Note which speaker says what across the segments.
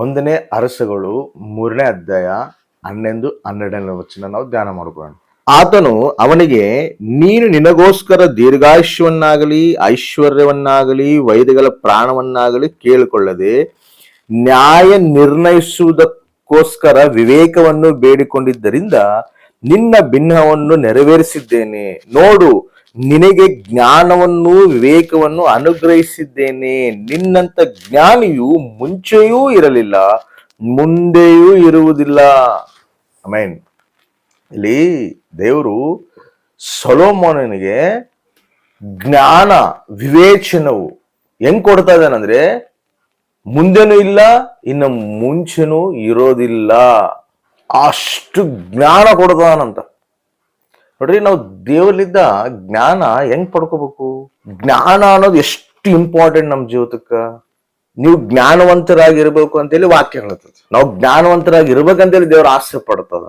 Speaker 1: ಒಂದನೇ ಅರಸುಗಳು 3ನೇ ಅಧ್ಯಾಯ 11, 12ನೇ ವಚನ ನಾವು ಧ್ಯಾನ ಮಾಡ್ಕೊಳ್ಳೋಣ. ಆತನು ಅವನಿಗೆ, ನೀನು ನಿನಗೋಸ್ಕರ ದೀರ್ಘಾಯುಷ್ಯವನ್ನಾಗಲಿ ಐಶ್ವರ್ಯವನ್ನಾಗಲಿ ವೈದ್ಯಗಳ ಪ್ರಾಣವನ್ನಾಗಲಿ ಕೇಳಿಕೊಳ್ಳದೆ ನ್ಯಾಯ ನಿರ್ಣಯಿಸುವುದಕ್ಕೋಸ್ಕರ ವಿವೇಕವನ್ನು ಬೇಡಿಕೊಂಡಿದ್ದರಿಂದ ನಿನ್ನ ಭಿನ್ನವನ್ನು ನೆರವೇರಿಸಿದ್ದೇನೆ. ನೋಡು, ನಿನಗೆ ಜ್ಞಾನವನ್ನು ವಿವೇಕವನ್ನು ಅನುಗ್ರಹಿಸಿದ್ದೇನೆ. ನಿನ್ನಂತ ಜ್ಞಾನಿಯು ಮುಂಚೆಯೂ ಇರಲಿಲ್ಲ, ಮುಂದೆಯೂ ಇರುವುದಿಲ್ಲ. ಆಮೆನ್. ಇಲ್ಲಿ ದೇವರು ಸೊಲೊಮೋನನಿಗೆ ಜ್ಞಾನ ವಿವೇಚನವು ಹೆಂಗ್ ಕೊಡ್ತಾ ಇದ್ದಾನಂದ್ರೆ, ಮುಂದೆನೂ ಇಲ್ಲ, ಇನ್ನು ಮುಂಚೆನೂ ಇರೋದಿಲ್ಲ, ಅಷ್ಟು ಜ್ಞಾನ ಕೊಡ್ತಾನಂತ. ನೋಡ್ರಿ, ನಾವು ದೇವರಿಂದ ಜ್ಞಾನ ಹೆಂಗ್ ಪಡ್ಕೋಬೇಕು? ಜ್ಞಾನ ಅನ್ನೋದು ಎಷ್ಟು ಇಂಪಾರ್ಟೆಂಟ್ ನಮ್ಮ ಜೀವಿತಕ್ಕ. ನೀವು ಜ್ಞಾನವಂತರಾಗಿರ್ಬೇಕು ಅಂತೇಳಿ ವಾಕ್ಯ ಹೇಳ್ತದೆ. ನಾವು ಜ್ಞಾನವಂತರಾಗಿರ್ಬೇಕಂತೇಳಿ ದೇವ್ರ ಆಸೆ ಪಡ್ತದ.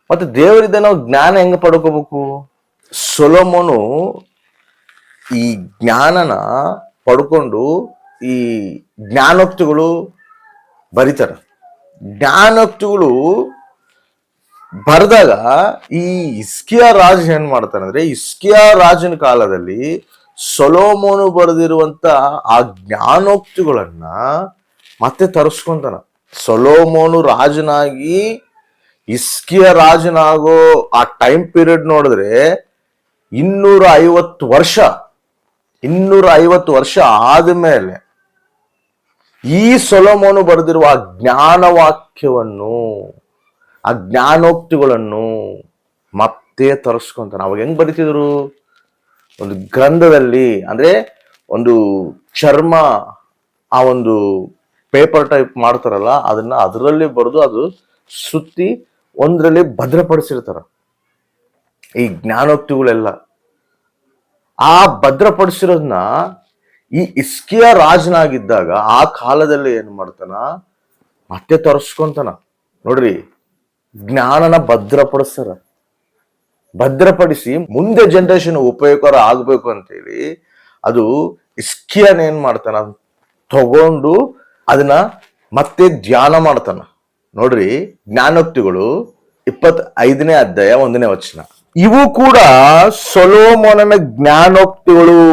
Speaker 1: ಮತ್ತೆ ದೇವರಿಂದ ನಾವು ಜ್ಞಾನ ಹೆಂಗ್ ಪಡ್ಕೋಬೇಕು? ಸೊಲೊಮೋನು ಈ ಜ್ಞಾನನ ಪಡ್ಕೊಂಡು ಈ ಜ್ಞಾನೋಕ್ತಿಗಳು ಬರೀತಾರ. ಜ್ಞಾನೋಕ್ತಿಗಳು ಬರೆದಾಗ ಈ ಹಿಸ್ಕಿಯಾ ರಾಜ ಏನ್ ಮಾಡ್ತಾನಂದ್ರೆ, ಹಿಸ್ಕಿಯಾ ರಾಜನ ಕಾಲದಲ್ಲಿ ಸೊಲೊಮೋನು ಬರೆದಿರುವಂತ ಆ ಜ್ಞಾನೋಕ್ತಿಗಳನ್ನ ಮತ್ತೆ ತರಿಸ್ಕೊಂತಾನ. ಸೊಲೊಮೋನು ರಾಜನಾಗಿ ಹಿಸ್ಕಿಯಾ ರಾಜನಾಗೋ ಆ ಟೈಮ್ ಪೀರಿಯಡ್ ನೋಡಿದ್ರೆ 250 ವರ್ಷ ಆದ್ಮೇಲೆ ಈ ಸೊಲೊಮೋನು ಬರೆದಿರುವ ಆ ಜ್ಞಾನವಾಕ್ಯವನ್ನು, ಆ ಜ್ಞಾನೋಕ್ತಿಗಳನ್ನು ಮತ್ತೆ ತರಿಸ್ಕೊಂತಾನೆ. ಅವಾಗ ಹೆಂಗ್ ಬರೀತಿದ್ರು? ಒಂದು ಗ್ರಂಥದಲ್ಲಿ, ಅಂದ್ರೆ ಒಂದು ಚರ್ಮ, ಆ ಒಂದು ಪೇಪರ್ ಟೈಪ್ ಮಾಡ್ತಾರಲ್ಲ, ಅದನ್ನ ಅದರಲ್ಲಿ ಬರೆದು ಅದು ಸುತ್ತಿ ಒಂದ್ರಲ್ಲಿ ಭದ್ರಪಡಿಸಿರ್ತಾರ ಈ ಜ್ಞಾನೋಕ್ತಿಗಳೆಲ್ಲ. ಆ ಭದ್ರಪಡಿಸಿರೋದನ್ನ ಈ ಹಿಸ್ಕಿಯಾ ರಾಜನಾಗಿದ್ದಾಗ ಆ ಕಾಲದಲ್ಲಿ ಏನ್ ಮಾಡ್ತಾನ, ಮತ್ತೆ ತರಿಸ್ಕೊಂತಾನ. ನೋಡ್ರಿ, ಜ್ಞಾನನ ಭದ್ರಪಡಿಸಿ ಮುಂದೆ ಜನರೇಷನ್ ಉಪಯೋಗಕರ ಆಗ್ಬೇಕು ಅಂತೇಳಿ ಅದು ಹಿಸ್ಕಿಯಾನ ಏನ್ ಮಾಡ್ತಾನ, ತಗೊಂಡು ಅದನ್ನ ಮತ್ತೆ ಧ್ಯಾನ ಮಾಡ್ತಾನ. ನೋಡ್ರಿ, ಜ್ಞಾನೋಕ್ತಿಗಳು 25ನೇ ಅಧ್ಯಾಯ 1ನೇ ವಚನ. ಇವು ಕೂಡ ಸೊಲೊಮೋನನ ಜ್ಞಾನೋಕ್ತಿಗಳು.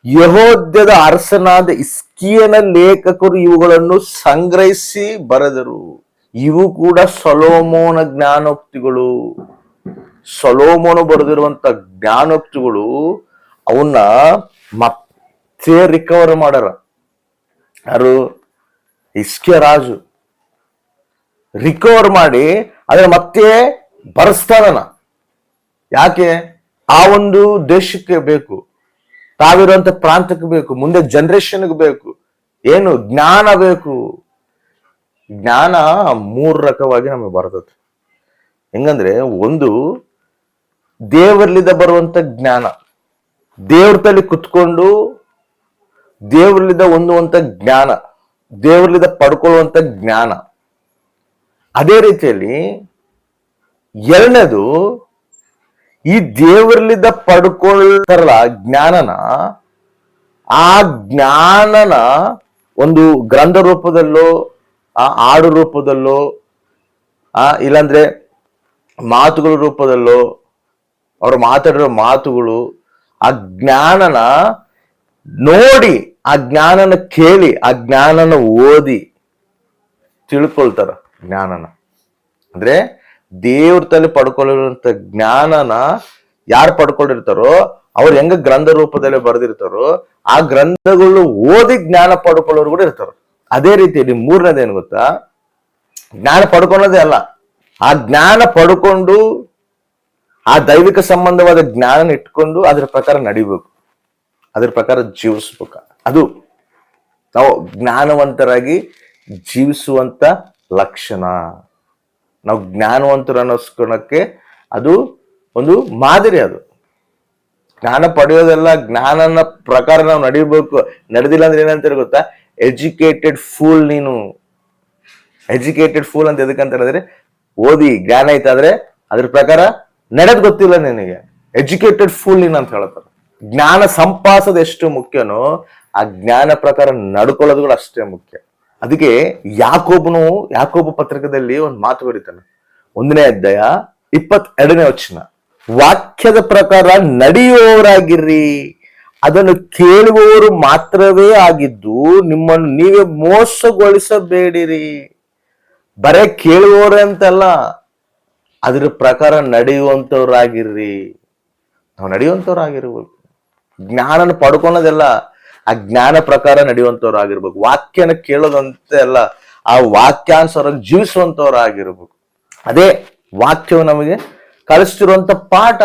Speaker 1: ಯೆಹೂದ್ಯದ ಅರಸನಾದ ಹಿಸ್ಕಿಯನ ಲೇಖಕರು ಇವುಗಳನ್ನು ಸಂಗ್ರಹಿಸಿ ಬರೆದರು. ಇವು ಕೂಡ ಸೊಲೊಮೋನ ಜ್ಞಾನೋಕ್ತಿಗಳು. ಸೊಲೊಮೋನು ಬರೆದಿರುವಂತ ಜ್ಞಾನೋಕ್ತಿಗಳು ಅವನ್ನ ಮತ್ತೆ ರಿಕವರ್ ಮಾಡ್ಯಾರ. ಯಾರು? ಹಿಸ್ಕಿಯಾ ರಾಜು ರಿಕವರ್ ಮಾಡಿ ಅದನ್ನ ಮತ್ತೆ ಬರೆಸ್ತಾನ. ಯಾಕೆ? ಆ ಒಂದು ದೇಶಕ್ಕೆ ಬೇಕು, ತಾವಿರುವಂತ ಪ್ರಾಂತಕ್ಕೆ ಬೇಕು, ಮುಂದೆ ಜನರೇಷನ್ಗೆ ಬೇಕು. ಏನು? ಜ್ಞಾನ ಬೇಕು. ಜ್ಞಾನ 3 ರಕವಾಗಿ ನಮಗೆ ಬರ್ತದೆ. ಹೆಂಗಂದ್ರೆ, ಒಂದು ದೇವರಲ್ಲಿದ್ದ ಬರುವಂತ ಜ್ಞಾನ, ದೇವ್ರ ತಲೆ ಕುತ್ಕೊಂಡು ದೇವರಲ್ಲಿದ್ದ ಹೊಂದುವಂತ ಜ್ಞಾನ, ದೇವರಲ್ಲಿದ್ದ ಪಡ್ಕೊಳ್ಳುವಂತ ಜ್ಞಾನ. ಅದೇ ರೀತಿಯಲ್ಲಿ ಎರಡನೇದು, ಈ ದೇವರಲ್ಲಿದ್ದ ಪಡ್ಕೊಳ್ತಾರಲ್ಲ ಜ್ಞಾನನ, ಆ ಜ್ಞಾನನ ಒಂದು ಗ್ರಂಥ ರೂಪದಲ್ಲೋ, ಆ ಹಾಡು ರೂಪದಲ್ಲೋ, ಇಲ್ಲಾಂದ್ರೆ ಮಾತುಗಳ ರೂಪದಲ್ಲೋ, ಅವ್ರು ಮಾತಾಡಿರೋ ಮಾತುಗಳು, ಆ ಜ್ಞಾನನ ನೋಡಿ, ಆ ಜ್ಞಾನನ ಕೇಳಿ, ಆ ಜ್ಞಾನನ ಓದಿ ತಿಳ್ಕೊಳ್ತಾರ. ಜ್ಞಾನನ ಅಂದ್ರೆ ದೇವ್ರ ತಲೆ ಪಡ್ಕೊಳ್ಳಿರುವಂತ ಜ್ಞಾನನ ಯಾರು ಪಡ್ಕೊಂಡಿರ್ತಾರೋ ಅವ್ರು ಹೆಂಗ ಗ್ರಂಥ ರೂಪದಲ್ಲಿ ಬರೆದಿರ್ತಾರೋ ಆ ಗ್ರಂಥಗಳು ಓದಿ ಜ್ಞಾನ ಪಡ್ಕೊಳ್ಳೋರು ಕೂಡ ಇರ್ತಾರ. ಅದೇ ರೀತಿಯಲ್ಲಿ 3ನೇದೇನು ಗೊತ್ತಾ? ಜ್ಞಾನ ಪಡ್ಕೊಳ್ಳೋದೇ ಅಲ್ಲ, ಆ ಜ್ಞಾನ ಪಡ್ಕೊಂಡು ಆ ದೈವಿಕ ಸಂಬಂಧವಾದ ಜ್ಞಾನ ಇಟ್ಕೊಂಡು ಅದ್ರ ಪ್ರಕಾರ ನಡಿಬೇಕು, ಅದ್ರ ಪ್ರಕಾರ ಜೀವಿಸ್ಬೇಕು. ಅದು ನಾವು ಜ್ಞಾನವಂತರಾಗಿ ಜೀವಿಸುವಂತ ಲಕ್ಷಣ. ನಾವು ಜ್ಞಾನವಂತರು ಅನ್ನಿಸ್ಕೊಳಕ್ಕೆ ಅದು ಒಂದು ಮಾದರಿ. ಅದು ಜ್ಞಾನ ಪಡೆಯೋದೆಲ್ಲ ಜ್ಞಾನನ ಪ್ರಕಾರ ನಾವು ನಡಿಬೇಕು. ನಡೆದಿಲ್ಲ ಅಂದ್ರೆ ಏನಂತಾರೆ ಗೊತ್ತಾ? Educated fool. ನೀನು ಎಜುಕೇಟೆಡ್ ಫೂಲ್ ಅಂತ ಎದಕ್ಕಂತ ಹೇಳಿದ್ರೆ, ಓದಿ ಜ್ಞಾನ ಐತಾದ್ರೆ ಅದ್ರ ಪ್ರಕಾರ ನಡೆದ್ ಗೊತ್ತಿಲ್ಲ ನಿನಗೆ, ಎಜುಕೇಟೆಡ್ ಫೂಲ್ ನೀನು ಅಂತ ಹೇಳ್ತಾರೆ. ಜ್ಞಾನ ಸಂಪಾದಿಸೋದು ಎಷ್ಟು ಮುಖ್ಯನೋ ಆ ಜ್ಞಾನ ಪ್ರಕಾರ ನಡ್ಕೊಳ್ಳೋದು ಕೂಡ ಅಷ್ಟೇ ಮುಖ್ಯ. ಅದಕ್ಕೆ ಯಾಕೋಬ ಪತ್ರಿಕದಲ್ಲಿ ಒಂದು ಮಾತು ಬರೀತಾನೆ, 1ನೇ ಅಧ್ಯಾಯ 22ನೇ ವಚನ, ವಾಕ್ಯದ ಪ್ರಕಾರ ನಡೆಯುವವರಾಗಿರ್ರಿ, ಅದನ್ನು ಕೇಳುವವರು ಮಾತ್ರವೇ ಆಗಿದ್ದು ನಿಮ್ಮನ್ನು ನೀವೇ ಮೋಸಗೊಳಿಸಬೇಡಿರಿ. ಬರೇ ಕೇಳುವವರೇ ಅಂತಲ್ಲ, ಅದ್ರ ಪ್ರಕಾರ ನಡೆಯುವಂತವ್ರಾಗಿರ್ರಿ. ನಾವು ನಡೆಯುವಂತವ್ರಾಗಿರ್ಬೇಕು. ಜ್ಞಾನನ ಪಡ್ಕೊಳೋದೆಲ್ಲ ಆ ಜ್ಞಾನ ಪ್ರಕಾರ ನಡೆಯುವಂತವ್ರಾಗಿರ್ಬೇಕು. ವಾಕ್ಯನ ಕೇಳೋದಂತೆ ಅಲ್ಲ, ಆ ವಾಕ್ಯಾನುಸಾರ ಜೀವಿಸುವಂತವ್ರಾಗಿರ್ಬೇಕು. ಅದೇ ವಾಕ್ಯವು ನಮಗೆ ಕಲಿಸ್ತಿರುವಂತ ಪಾಠ.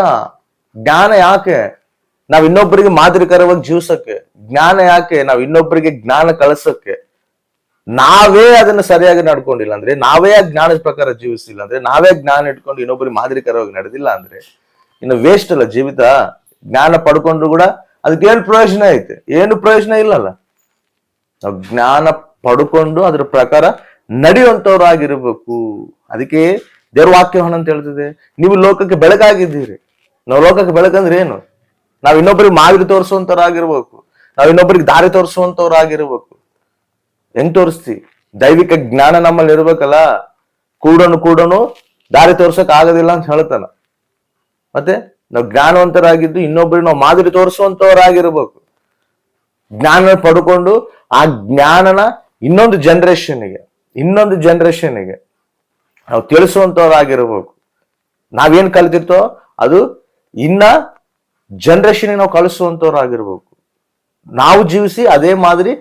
Speaker 1: ಜ್ಞಾನ ಯಾಕೆ? ನಾವ್ ಇನ್ನೊಬ್ಬರಿಗೆ ಮಾದರಿಕರವಾಗಿ ಜೀವಿಸಕ್ಕೆ. ಜ್ಞಾನ ಯಾಕೆ? ನಾವ್ ಇನ್ನೊಬ್ಬರಿಗೆ ಜ್ಞಾನ ಕಳಿಸಕ್ಕೆ. ನಾವೇ ಅದನ್ನ ಸರಿಯಾಗಿ ನಡ್ಕೊಂಡಿಲ್ಲ ಅಂದ್ರೆ, ನಾವೇ ಆ ಜ್ಞಾನದ ಪ್ರಕಾರ ಜೀವಿಸಿಲ್ಲ ಅಂದ್ರೆ, ನಾವೇ ಜ್ಞಾನ ಇಟ್ಕೊಂಡು ಇನ್ನೊಬ್ಬರಿಗೆ ಮಾದರಿಕರವಾಗಿ ನಡೆದಿಲ್ಲ ಅಂದ್ರೆ ಇನ್ನು ವೇಸ್ಟ್ ಅಲ್ಲ ಜೀವಿತ. ಜ್ಞಾನ ಪಡ್ಕೊಂಡ್ರು ಕೂಡ ಅದಕ್ಕೇನು ಪ್ರಯೋಜನ ಐತೆ? ಏನು ಪ್ರಯೋಜನ ಇಲ್ಲಲ್ಲ. ನಾವು ಜ್ಞಾನ ಪಡ್ಕೊಂಡು ಅದ್ರ ಪ್ರಕಾರ ನಡೆಯುವಂತವ್ರಾಗಿರ್ಬೇಕು. ಅದಕ್ಕೆ ದೇವ್ರ ವಾಕ್ಯವನ್ನ ಅಂತ ಹೇಳ್ತದೆ, ನೀವು ಲೋಕಕ್ಕೆ ಬೆಳಕಾಗಿದ್ದೀರಿ. ನಾವು ಲೋಕಕ್ಕೆ ಬೆಳಕಂದ್ರೆ ಏನು? ನಾವ್ ಇನ್ನೊಬ್ಬರಿಗೆ ಮಾದರಿ ತೋರಿಸುವಂತವ್ರಾಗಿರ್ಬೇಕು. ನಾವ್ ಇನ್ನೊಬ್ಬರಿಗೆ ದಾರಿ ತೋರಿಸುವಂತವ್ರಾಗಿರ್ಬೇಕು. ಹೆಂಗ್ ತೋರಿಸ್ತಿ? ದೈವಿಕ ಜ್ಞಾನ ನಮ್ಮಲ್ಲಿ ಇರ್ಬೇಕಲ್ಲ. ಕೂಡನು ದಾರಿ ತೋರ್ಸಕ್ ಆಗೋದಿಲ್ಲ ಅಂತ ಹೇಳ್ತಾನ. ಮತ್ತೆ ನಾವು ಜ್ಞಾನವಂತರಾಗಿದ್ದು ಇನ್ನೊಬ್ಬರಿಗೆ ನಾವು ಮಾದರಿ ತೋರಿಸುವಂತವರಾಗಿರ್ಬೇಕು. ಜ್ಞಾನ ಪಡ್ಕೊಂಡು ಆ ಜ್ಞಾನನ ಇನ್ನೊಂದು ಜನರೇಷನ್ಗೆ ನಾವು ತಿಳಿಸುವಂತವರಾಗಿರ್ಬೇಕು. ನಾವೇನ್ ಕಲಿತಿರ್ತೋ ಅದು ಇನ್ನ ಜನರೇಷನ್ಗೆ ನಾವು ಕಳಿಸುವಂತವ್ರಾಗಿರ್ಬೇಕು. ನಾವು ಜೀವಿಸಿ ಅದೇ ಮಾದರಿ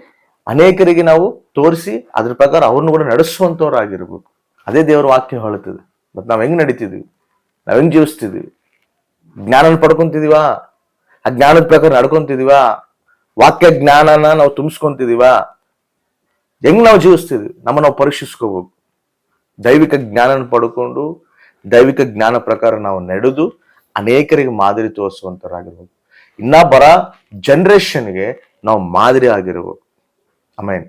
Speaker 1: ಅನೇಕರಿಗೆ ನಾವು ತೋರಿಸಿ ಅದ್ರ ಪ್ರಕಾರ ಅವ್ರನ್ನ ಕೂಡ ನಡೆಸುವಂತವ್ರಾಗಿರ್ಬೇಕು. ಅದೇ ದೇವರ ವಾಕ್ಯ ಹೇಳುತ್ತದೆ. ಮತ್ ನಾವ್ ಹೆಂಗ್ ನಡೀತಿದ್ವಿ? ನಾವ್ ಹೆಂಗ್ ಜೀವಿಸ್ತಿದ್ವಿ? ಜ್ಞಾನ ಪಡ್ಕೊಂತಿದೀವಾ? ಆ ಜ್ಞಾನದ ಪ್ರಕಾರ ನಡ್ಕೊಂತಿದೀವಾ? ವಾಕ್ಯ ಜ್ಞಾನನ ನಾವು ತುಂಬಿಸ್ಕೊಂತಿದೀವಾ? ಹೆಂಗ್ ನಾವು ಜೀವಿಸ್ತಿದ್ವಿ? ನಾವು ಪರೀಕ್ಷಿಸ್ಕೋಬೇಕು. ದೈವಿಕ ಜ್ಞಾನ ಪಡ್ಕೊಂಡು ದೈವಿಕ ಜ್ಞಾನ ಪ್ರಕಾರ ನಾವು ನಡೆದು ಅನೇಕರಿಗೆ ಮಾದರಿ ತೋರಿಸುವಂತರಾಗಿರ್ಬೇಕು. ಇನ್ನ ಬರ ಜನರೇಷನ್ಗೆ ನಾವು ಮಾದರಿ ಆಗಿರ್ಬೇಕು. ಆಮೇನ್.